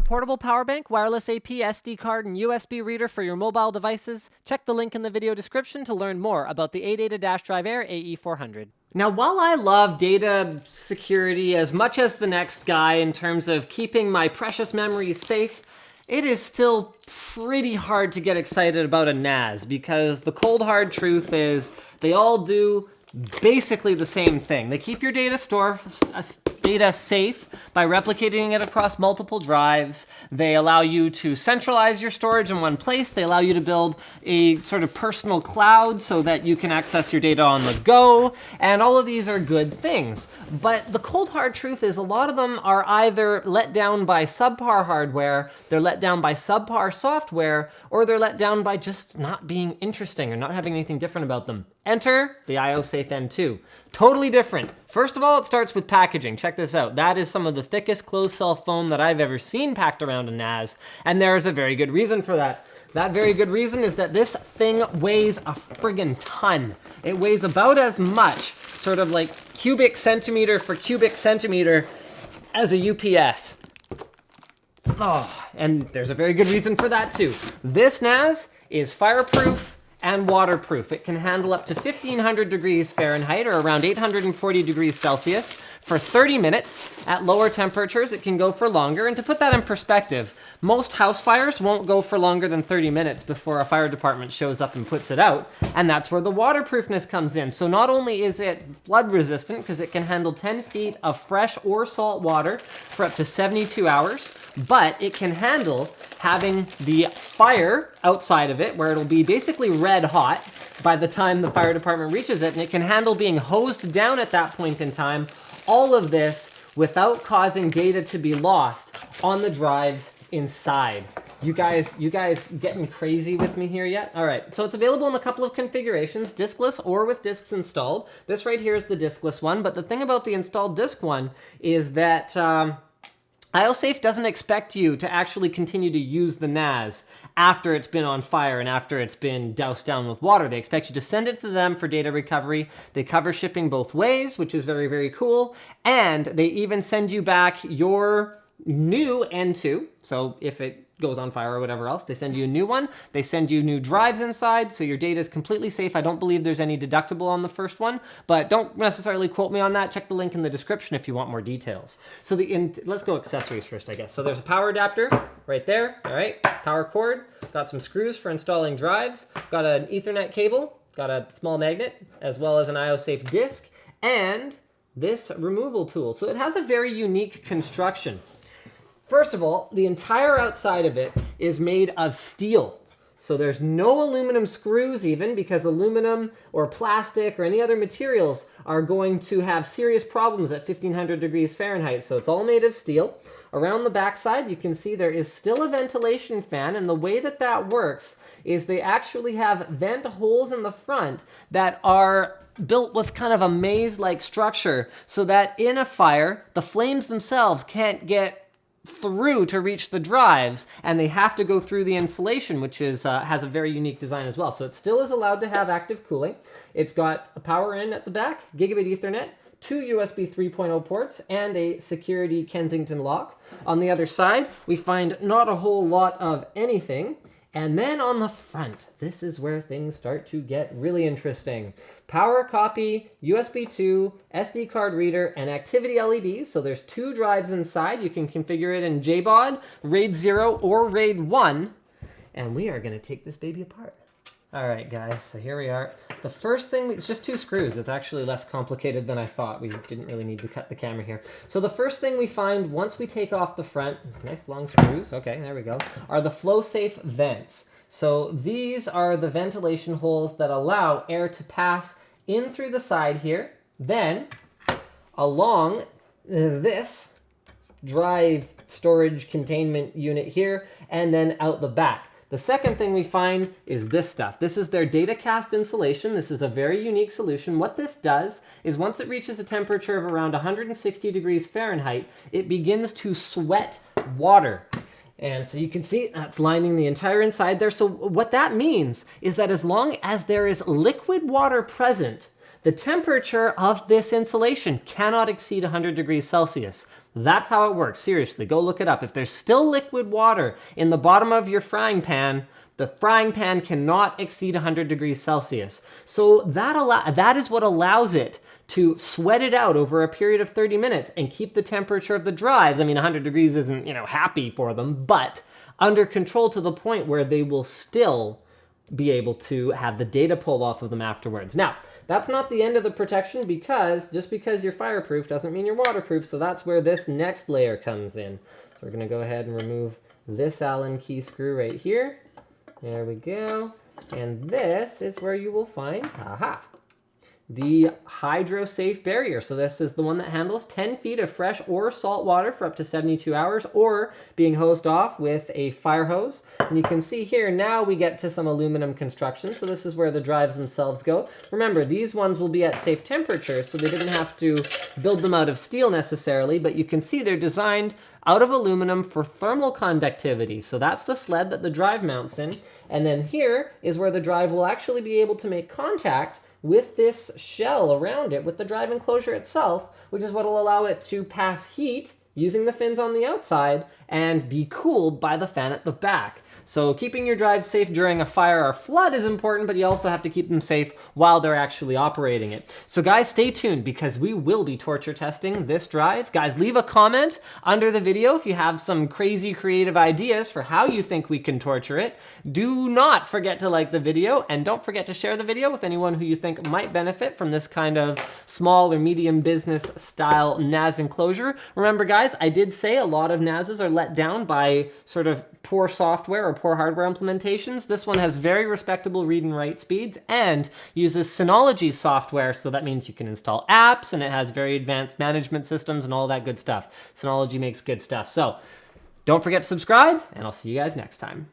portable power bank, wireless AP, SD card, and USB reader for your mobile devices? Check the link in the video description to learn more about the ADATA Dash Drive Air AE400. Now, while I love data security as much as the next guy in terms of keeping my precious memories safe, it is still pretty hard to get excited about a NAS because the cold hard truth is they all do basically the same thing. They keep your data safe by replicating it across multiple drives. They allow you to centralize your storage in one place. They allow you to build a sort of personal cloud so that you can access your data on the go. And all of these are good things. But the cold hard truth is a lot of them are either let down by subpar hardware, they're let down by subpar software, or they're let down by just not being interesting or not having anything different about them. Enter the IOSafe N2. Totally different. First of all, it starts with packaging. Check this out. That is some of the thickest closed cell foam that I've ever seen packed around a NAS, and there is a very good reason for that. That very good reason is that this thing weighs a friggin' ton. It weighs about as much, sort of like cubic centimeter for cubic centimeter, as a UPS. Oh, and there's a very good reason for that too. This NAS is fireproof and waterproof. It can handle up to 1500 degrees Fahrenheit or around 840 degrees Celsius for 30 minutes. At lower temperatures, it can go for longer. And to put that in perspective, most house fires won't go for longer than 30 minutes before a fire department shows up and puts it out. And that's where the waterproofness comes in. So not only is it flood resistant, because it can handle 10 feet of fresh or salt water for up to 72 hours, but it can handle having the fire outside of it, where it'll be basically red hot by the time the fire department reaches it, and it can handle being hosed down at that point in time. All of this without causing data to be lost on the drives inside. You guys getting crazy with me here yet? All right, so it's available in a couple of configurations, diskless or with disks installed. This right here is the diskless one, but the thing about the installed disk one is that IOSafe doesn't expect you to actually continue to use the NAS after it's been on fire and after it's been doused down with water. They expect you to send it to them for data recovery. They cover shipping both ways, which is very, very cool. And they even send you back your new N2. So if it goes on fire or whatever else, they send you a new one. They send you new drives inside, so your data is completely safe. I don't believe there's any deductible on the first one, but don't necessarily quote me on that. Check the link in the description if you want more details. So let's go accessories first, I guess. So there's a power adapter right there, all right? Power cord, got some screws for installing drives, got an Ethernet cable, got a small magnet, as well as an IOSafe disc, and this removal tool. So it has a very unique construction. First of all, the entire outside of it is made of steel. So there's no aluminum screws even, because aluminum or plastic or any other materials are going to have serious problems at 1500 degrees Fahrenheit. So it's all made of steel. Around the backside, you can see there is still a ventilation fan, and the way that that works is they actually have vent holes in the front that are built with kind of a maze-like structure so that in a fire, the flames themselves can't get through to reach the drives, and they have to go through the insulation, which is has a very unique design as well. So it still is allowed to have active cooling. It's got a power in at the back, gigabit Ethernet, 2 USB 3.0 ports, and a security Kensington lock. On the other side, we find not a whole lot of anything. And then on the front, this is where things start to get really interesting. Power copy, USB 2, SD card reader, and activity LEDs. So there's 2 drives inside. You can configure it in JBOD, RAID 0, or RAID 1. And we are going to take this baby apart. All right, guys, so here we are. The first thing, it's just 2 screws. It's actually less complicated than I thought. We didn't really need to cut the camera here. So the first thing we find once we take off the front, these nice long screws, okay, there we go, are the flow-safe vents. So these are the ventilation holes that allow air to pass in through the side here, then along this drive storage containment unit here, and then out the back. The second thing we find is this stuff. This is their datacast insulation. This is a very unique solution. What this does is once it reaches a temperature of around 160 degrees Fahrenheit, it begins to sweat water. And so you can see that's lining the entire inside there. So what that means is that as long as there is liquid water present, the temperature of this insulation cannot exceed 100 degrees Celsius. That's how it works. Seriously, go look it up. If there's still liquid water in the bottom of your frying pan, the frying pan cannot exceed 100 degrees Celsius. So that is what allows it to sweat it out over a period of 30 minutes and keep the temperature of the drives. I mean, 100 degrees isn't, happy for them, but under control to the point where they will still be able to have the data pulled off of them afterwards. Now, that's not the end of the protection, because just because you're fireproof doesn't mean you're waterproof, so that's where this next layer comes in. So we're gonna go ahead and remove this Allen key screw right here. There we go. And this is where you will find, the HydroSafe barrier. So this is the one that handles 10 feet of fresh or salt water for up to 72 hours, or being hosed off with a fire hose. And you can see here, now we get to some aluminum construction. So this is where the drives themselves go. Remember, these ones will be at safe temperature, so they didn't have to build them out of steel necessarily, but you can see they're designed out of aluminum for thermal conductivity. So that's the sled that the drive mounts in. And then here is where the drive will actually be able to make contact with this shell around it, with the drive enclosure itself, which is what will allow it to pass heat using the fins on the outside and be cooled by the fan at the back. So keeping your drives safe during a fire or flood is important, but you also have to keep them safe while they're actually operating it. So guys, stay tuned, because we will be torture testing this drive. Guys, leave a comment under the video if you have some crazy creative ideas for how you think we can torture it. Do not forget to like the video, and don't forget to share the video with anyone who you think might benefit from this kind of small or medium business style NAS enclosure. Remember guys, I did say a lot of NASs are let down by sort of poor software or poor hardware implementations. This one has very respectable read and write speeds and uses Synology software, so that means you can install apps, and it has very advanced management systems and all that good stuff. Synology makes good stuff. So don't forget to subscribe, and I'll see you guys next time.